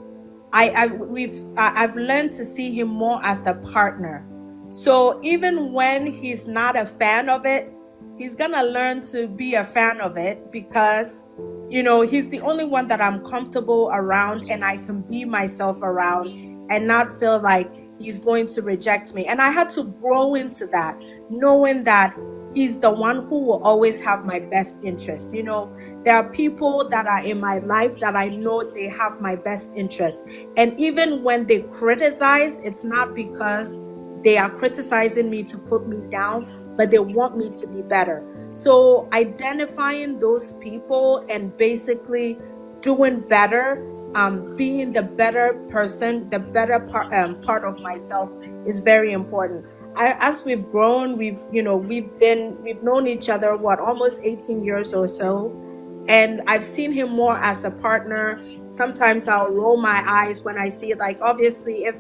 I've learned to see him more as a partner. So even when he's not a fan of it, he's gonna learn to be a fan of it because he's the only one that I'm comfortable around and I can be myself around and not feel like he's going to reject me. And I had to grow into that, knowing that he's the one who will always have my best interest. There are people that are in my life that I know they have my best interest. And even when they criticize, it's not because they are criticizing me to put me down, but they want me to be better. So identifying those people and basically doing better, being the better person, the better part of myself is very important. As we've grown, we've known each other, what, almost 18 years or so. And I've seen him more as a partner. Sometimes I'll roll my eyes when I see, like, obviously, if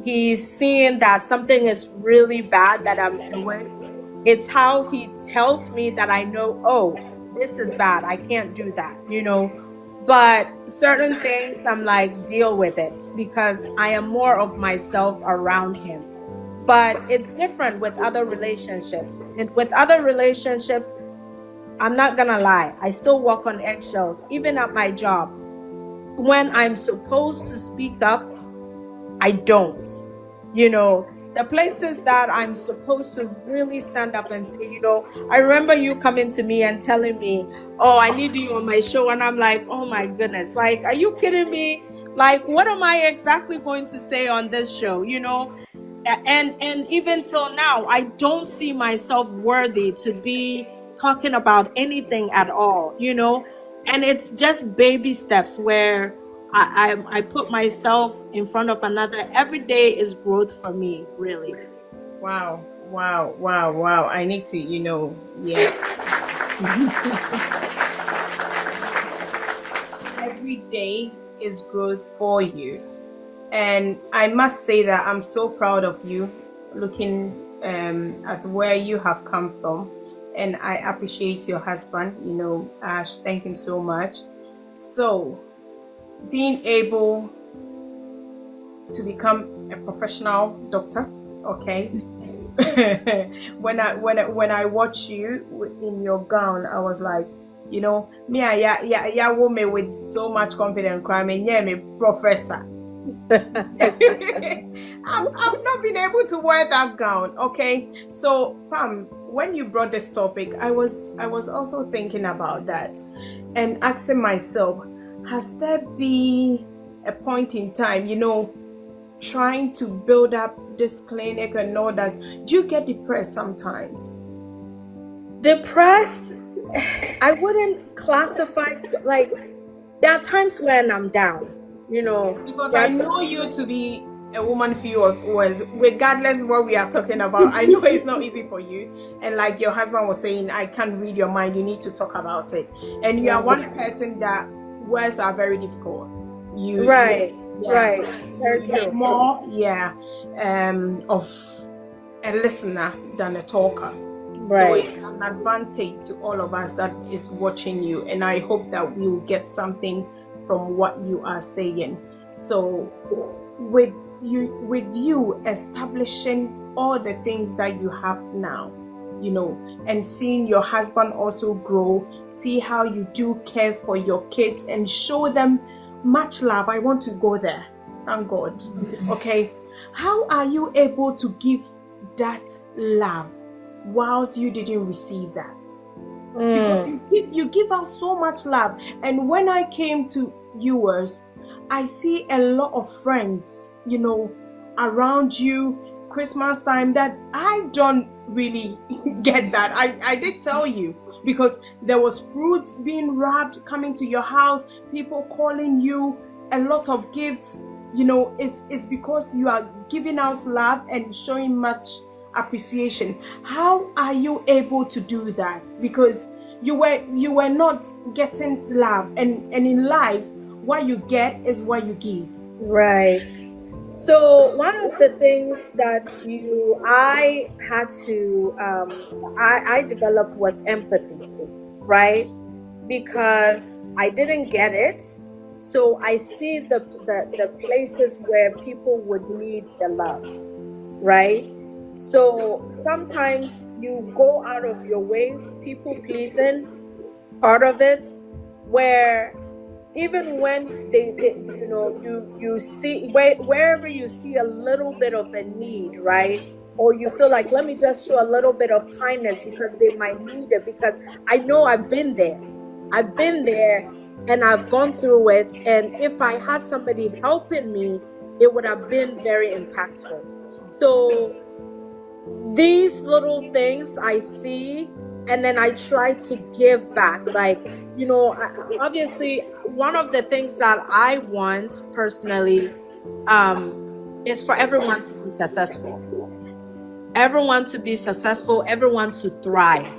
he's seeing that something is really bad that I'm doing, it's how he tells me that I know, oh, this is bad. I can't do that. But certain things, I'm like, deal with it because I am more of myself around him. But it's different with other relationships. And with other relationships, I'm not gonna lie, I still walk on eggshells, even at my job. When I'm supposed to speak up, I don't. You know, the places that I'm supposed to really stand up and say, I remember you coming to me and telling me, oh, I need you on my show. And I'm like, oh my goodness, like, are you kidding me? Like, what am I exactly going to say on this show? And even till now, I don't see myself worthy to be talking about anything at all, and it's just baby steps where I put myself in front of another. Every day is growth for me, really. Wow, wow, wow, wow. I need to, yeah. Every day is growth for you. And I must say that I'm so proud of you, looking at where you have come from. And I appreciate your husband, Ash. Thank him so much. So, being able to become a professional doctor, okay? when I watch you in your gown, I was like, me, yeah, woman with so much confidence, crime, and yeah, me professor. I've not been able to wear that gown. Okay, so Pam, when you brought this topic, I was also thinking about that and asking myself, has there been a point in time, trying to build up this clinic and all that? Do you get depressed sometimes? Depressed? I wouldn't classify, like, there are times when I'm down. Because I know you to be a woman few of words, regardless of what we are talking about. I know it's not easy for you, and like your husband was saying, I can't read your mind, you need to talk about it. And you are one person that words are very difficult. Right. Very true. More of a listener than a talker. Right. So it's an advantage to all of us that is watching you, and I hope that we will get something from what you are saying. So with you establishing all the things that you have now, and seeing your husband also grow, see how you do care for your kids and show them much love. I want to go there, thank God. Okay, how are you able to give that love whilst you didn't receive that? Because you give out so much love. And when I came to yours, I see a lot of friends, around you, Christmas time, that I don't really get that. I did tell you, because there was fruits being wrapped coming to your house, people calling you, a lot of gifts. It's because you are giving out love and showing much appreciation. How are you able to do that? Because you were not getting love, and in life, what you get is what you give. Right. So one of the things that I had to I developed was empathy, right? Because I didn't get it. So I see the places where people would need the love, right? So sometimes you go out of your way, people pleasing, part of it, where even when they you see wherever you see a little bit of a need, right? Or you feel like, let me just show a little bit of kindness because they might need it, because I know I've been there and I've gone through it, and if I had somebody helping me, it would have been very impactful. So these little things I see, and then I try to give back. Like, obviously, one of the things that I want personally is for everyone to be successful. Everyone to be successful, everyone to thrive.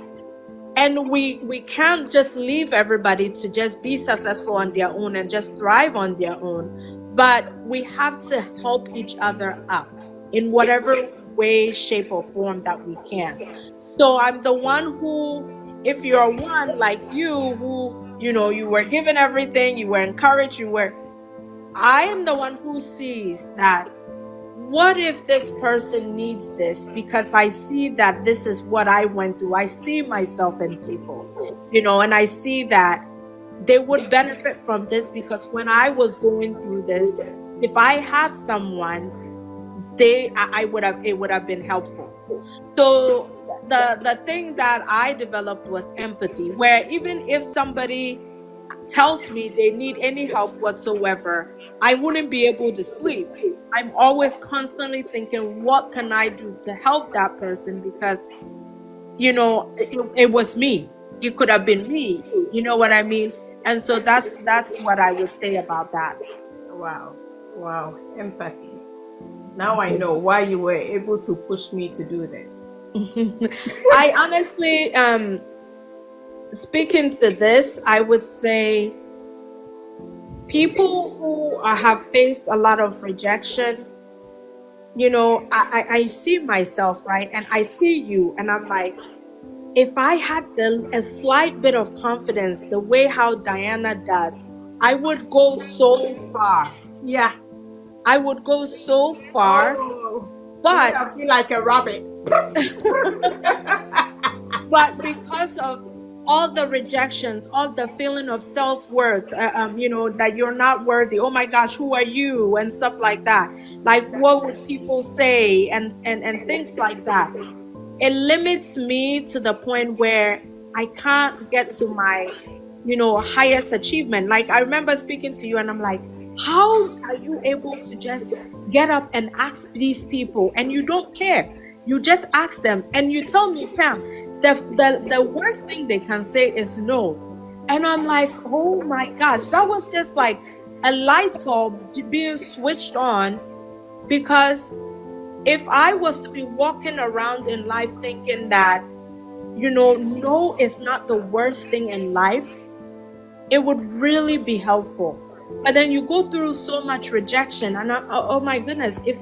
And we can't just leave everybody to just be successful on their own and just thrive on their own. But we have to help each other up in whatever way, shape, or form that we can. So I'm the one who, if you're one like you, who, you were given everything, you were encouraged, I am the one who sees that, what if this person needs this? Because I see that this is what I went through. I see myself in people, and I see that they would benefit from this, because when I was going through this, if I had someone it would have been helpful. So the thing that I developed was empathy, where even if somebody tells me they need any help whatsoever, I wouldn't be able to sleep. I'm always constantly thinking, what can I do to help that person? Because, it was me. It could have been me. You know what I mean? And so that's what I would say about that. Wow. Wow. Empathy. Now I know why you were able to push me to do this. I honestly, speaking to this, I would say people who have faced a lot of rejection, I see myself, right? And I see you, and I'm like, if I had a slight bit of confidence, the way how Diana does, I would go so far. Yeah. I would go so far. Oh, but I feel like a rabbit. But because of all the rejections, all the feeling of self-worth, that you're not worthy, oh my gosh, who are you, and stuff like that, like what would people say, and things like that, it limits me to the point where I can't get to my highest achievement. Like, I remember speaking to you and I'm like, how are you able to just get up and ask these people and you don't care? You just ask them and you tell me, Pam, the worst thing they can say is no. And I'm like, oh my gosh, that was just like a light bulb being switched on. Because if I was to be walking around in life thinking that, no is not the worst thing in life, it would really be helpful. But then you go through so much rejection, and oh my goodness, if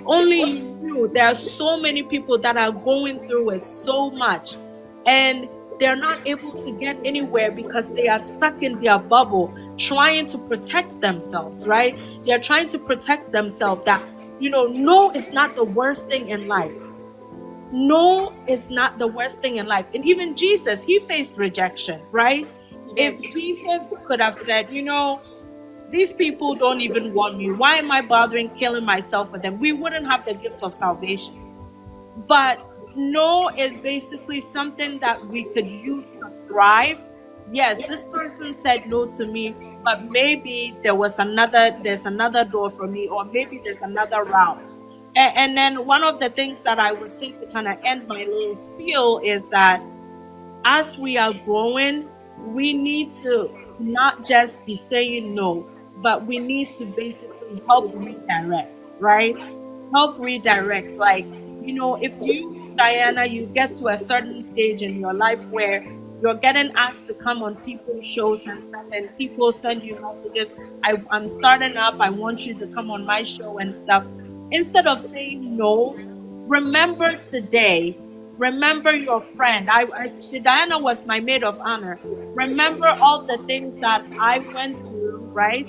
only you knew, there are so many people that are going through it so much, and they're not able to get anywhere because they are stuck in their bubble, trying to protect themselves, right? They're trying to protect themselves that, no is not the worst thing in life. No is not the worst thing in life. And even Jesus, he faced rejection, right? If Jesus could have said, these people don't even want me, why am I bothering killing myself for them? We wouldn't have the gift of salvation. But no is basically something that we could use to thrive. Yes, this person said no to me, but maybe there's another door for me, or maybe there's another route. And then one of the things that I would say to kind of end my little spiel is that as we are growing, we need to not just be saying no, but we need to basically help redirect, right? Help redirect. Like, if you, Diana, you get to a certain stage in your life where you're getting asked to come on people's shows and stuff, and people send you messages, I'm starting up, I want you to come on my show and stuff. Instead of saying no, remember today, remember your friend. Diana was my maid of honor. Remember all the things that I went through, right?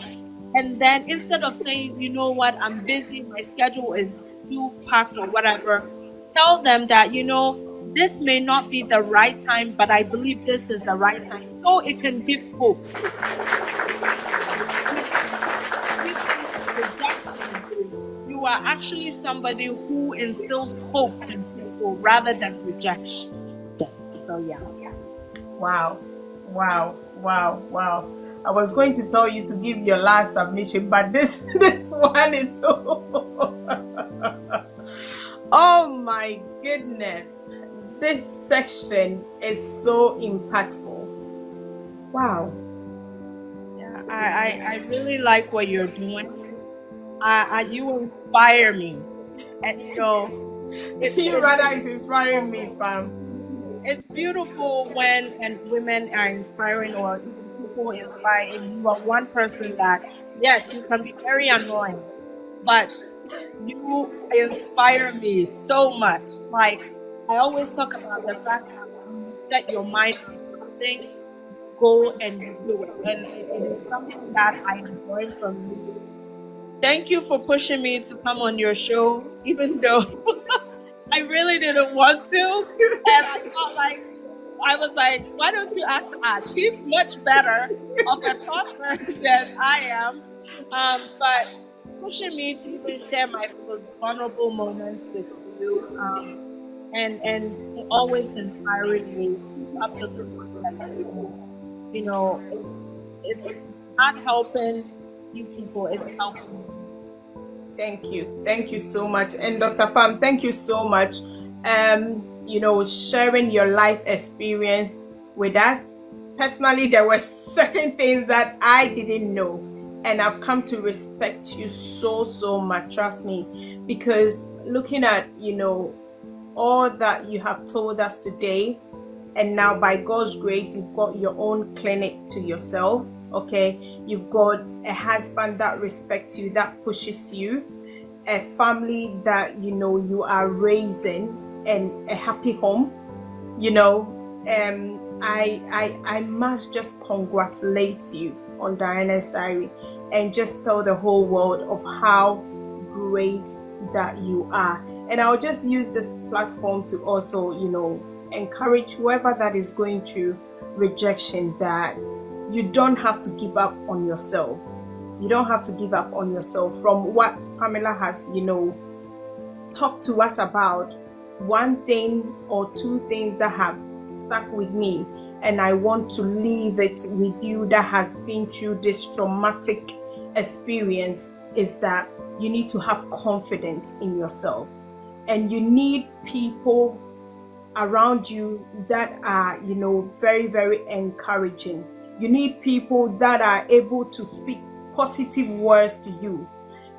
And then instead of saying, you know what, I'm busy, my schedule is too packed or whatever, tell them that, this may not be the right time, but I believe this is the right time. So it can give hope. You are actually somebody who instills hope in people rather than rejection. So yeah. Wow. I was going to tell you to give your last submission, but this one is so oh my goodness. This section is so impactful. Wow. Yeah, I really like what you're doing. You inspire me. And you rather is inspiring me, Pam. It's beautiful when women are inspiring, or people inspire. You are one person that, yes, you can be very annoying, but you inspire me so much. Like, I always talk about the fact that when you set your mind on something, go and you do it. And it is something that I enjoy from you. Thank you for pushing me to come on your show, even though I really didn't want to. And I was like, why don't you ask Ash? He's much better of a talker than I am. But pushing me to even share my most vulnerable moments with you. And always inspiring me. Keep up the good work that you're doing. You know, it's not helping you people, it's helping me. Thank you so much. And Dr. Pam, thank you so much. Sharing your life experience with us. Personally, there were certain things that I didn't know, and I've come to respect you so much. Trust me, because looking at all that you have told us today, and now by God's grace, you've got your own clinic to yourself. Okay, you've got a husband that respects you, that pushes you, a family that you are raising, and a happy home. I must just congratulate you on Diana's Diary and just tell the whole world of how great that you are. And I'll just use this platform to also encourage whoever that is going through rejection, that you don't have to give up on yourself. You don't have to give up on yourself. From what Pamela has talked to us about, one thing or two things that have stuck with me, and I want to leave it with you that has been through this traumatic experience, is that you need to have confidence in yourself, and you need people around you that are very, very encouraging. You need people that are able to speak positive words to you.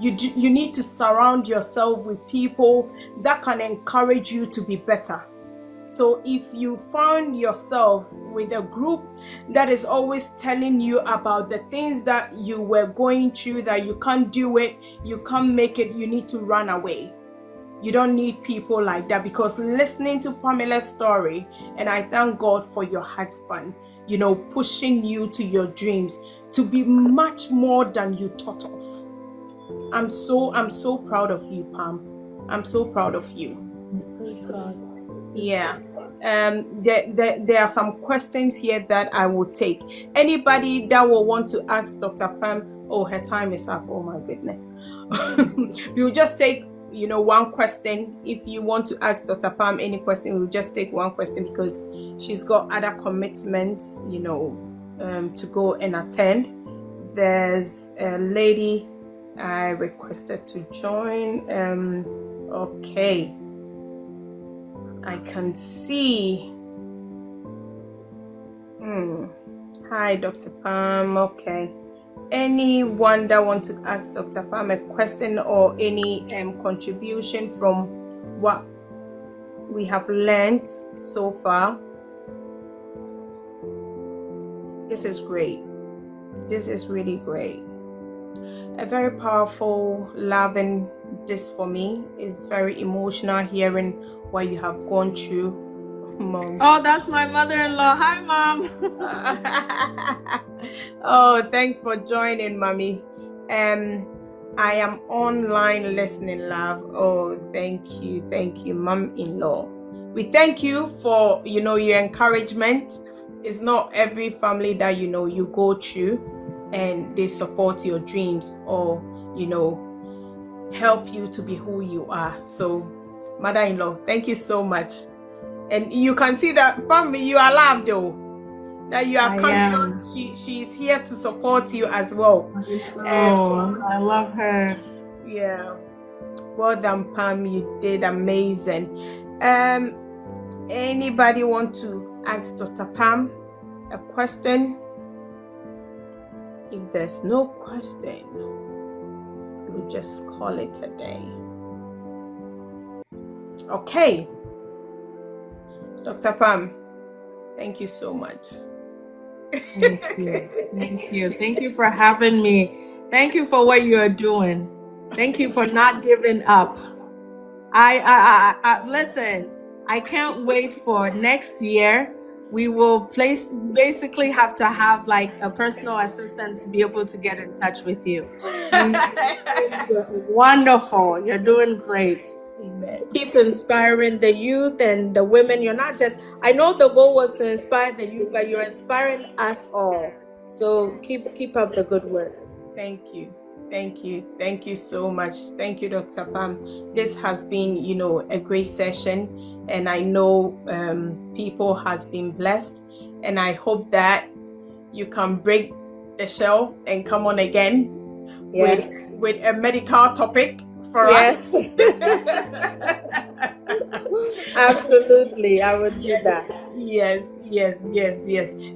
You need to surround yourself with people that can encourage you to be better. So if you found yourself with a group that is always telling you about the things that you were going through, that you can't do it, you can't make it, you need to run away. You don't need people like that, because listening to Pamela's story, and I thank God for your husband, pushing you to your dreams to be much more than you thought of. I'm so proud of you, Pam. I'm so proud of you. Praise God. Yeah. There are some questions here that I will take. Anybody that will want to ask Dr. Pam, her time is up. Oh my goodness. We'll just take one question. If you want to ask Dr. Pam any question, we'll just take one question, because she's got other commitments, to go and attend. There's a lady I requested to join. Okay, I can see. Hi, Dr. Pam. Okay. Anyone that wants to ask Dr. Pam a question or any contribution from what we have learned so far? This is great. This is really great. A very powerful, loving this for me. Is very emotional hearing what you have gone through, Mom. Oh, that's my mother-in-law. Hi, Mom. Oh, thanks for joining, Mommy. I am online listening, love. Oh, thank you, Mom-in-law. We thank you for your encouragement. It's not every family that you go through and they support your dreams or help you to be who you are. So, mother-in-law, thank you so much. And you can see that, family, you are loved, though. That you are coming on. She's here to support you as well. I love her. Yeah. Well done, Pam. You did amazing. Anybody want to ask Dr. Pam a question? If there's no question, we'll just call it a day. Okay. Dr. Pam, thank you so much. Thank you. Thank you. Thank you for having me. Thank you for what you are doing. Thank you for not giving up. I listen, I can't wait for next year. We will basically have to have like a personal assistant to be able to get in touch with you. You're wonderful. You're doing great. Amen. Keep inspiring the youth and the women. You're not just, I know the goal was to inspire the youth, but you're inspiring us all. So keep up the good work. Thank you. Thank you. Thank you so much. Thank you, Dr. Pam. This has been, a great session, and I know people has been blessed, and I hope that you can break the shell and come on again Yes. with a medical topic for Yes. us. Absolutely. I would do that. Yes.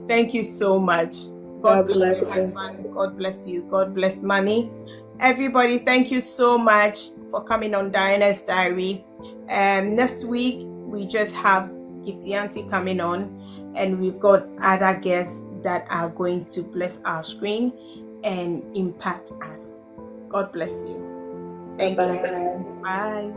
Thank you so much. God bless you, husband. God bless you. God bless mommy. Everybody, thank you so much for coming on Diana's Diary. Next week, we just have Gifty Auntie coming on, and we've got other guests that are going to bless our screen and impact us. God bless you. Thank you. Bye.